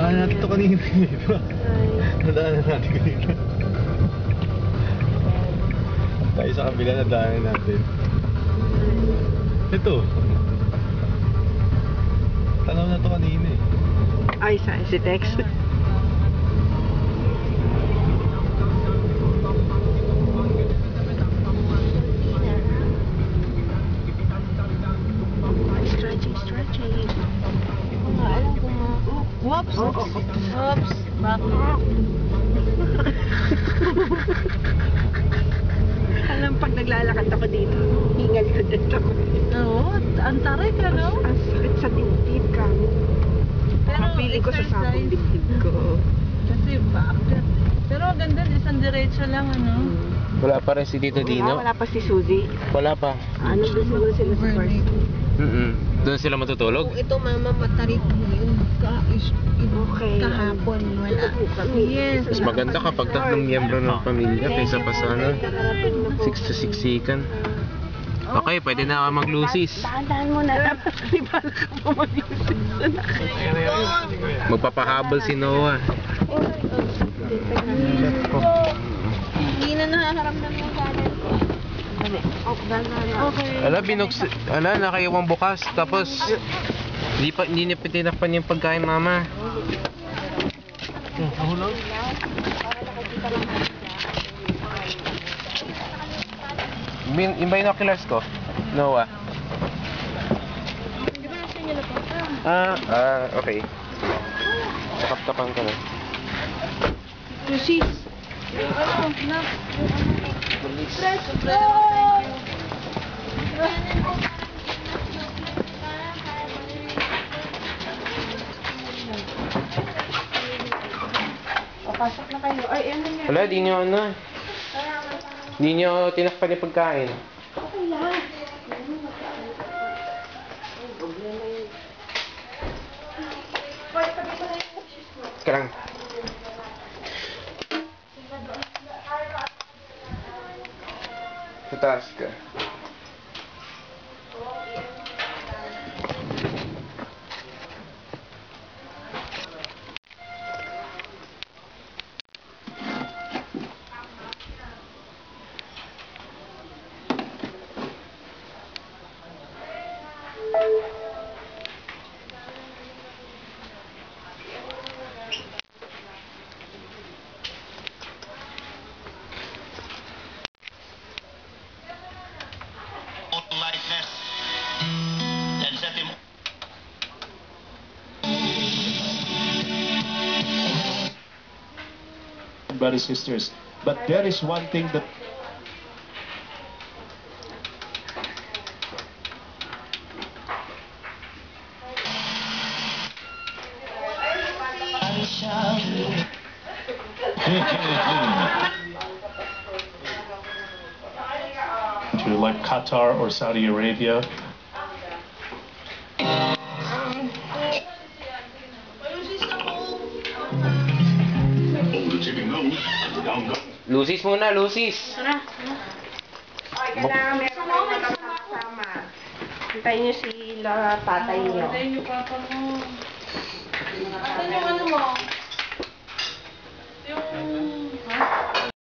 Nadaan natin ito kanina. Nadaan natin kanina. Tayo sa kabila, nadaan natin. Ito. Tanaw na ito kanina eh. Ay, saan si Tex? Stretching. Alam ko mo. Whoops! Whoops! Back. Alam, pag naglalakad ako dito, hingal ko dito. Oo, ang tarik ano? Ang sakit sa dibdib ka. Pili ko sa sakong dibdib ko. Kasi bakit? Pero ganda, isang diretso lang ano? Wala pa rin si Tito Dino? Wala pa si Suzy. Wala pa. Ano ba siguro sila sa first? Doon sila matutulog? Kung ito mama matarik yun Okay. kahapon wala. Yes. Mas maganda kapag tatlong miyembro ng pamilya kaysa pa sa ano, 6 to 6 sikan. Okay, pwede na ako mag-lusis. Dahan-dahan mo na. Tapos nalibala ka pa mag-lusis. Magpapahabol si Noah. Hindi na nakaharamdam ng kanan ko. Okay. Ala, nakaiwang bukas. Tapos, hindi na pitinakpan yung pagkain, mama. Nahulog? Yung binoculars ko, Noah. Di ba nasa inyo na po? Okay. Nakaptapan ka na. Lucis. Ano? Na? Let's go! Pasok na kayo. Ay, ano yan? Wala, di nyo ano. Di nyo tinakpan yung pagkain. Okay lang. Ka lang. Sa taas ka. Lightness and set him. Brothers, sisters, but there is one thing that like Qatar or Saudi Arabia. Lusis muna, Lusis. Ay, kailangan meron kayo kasama. Hintayin niyo si tatay niyo. Hintayin niyo papa mo. Asan yung ano mo?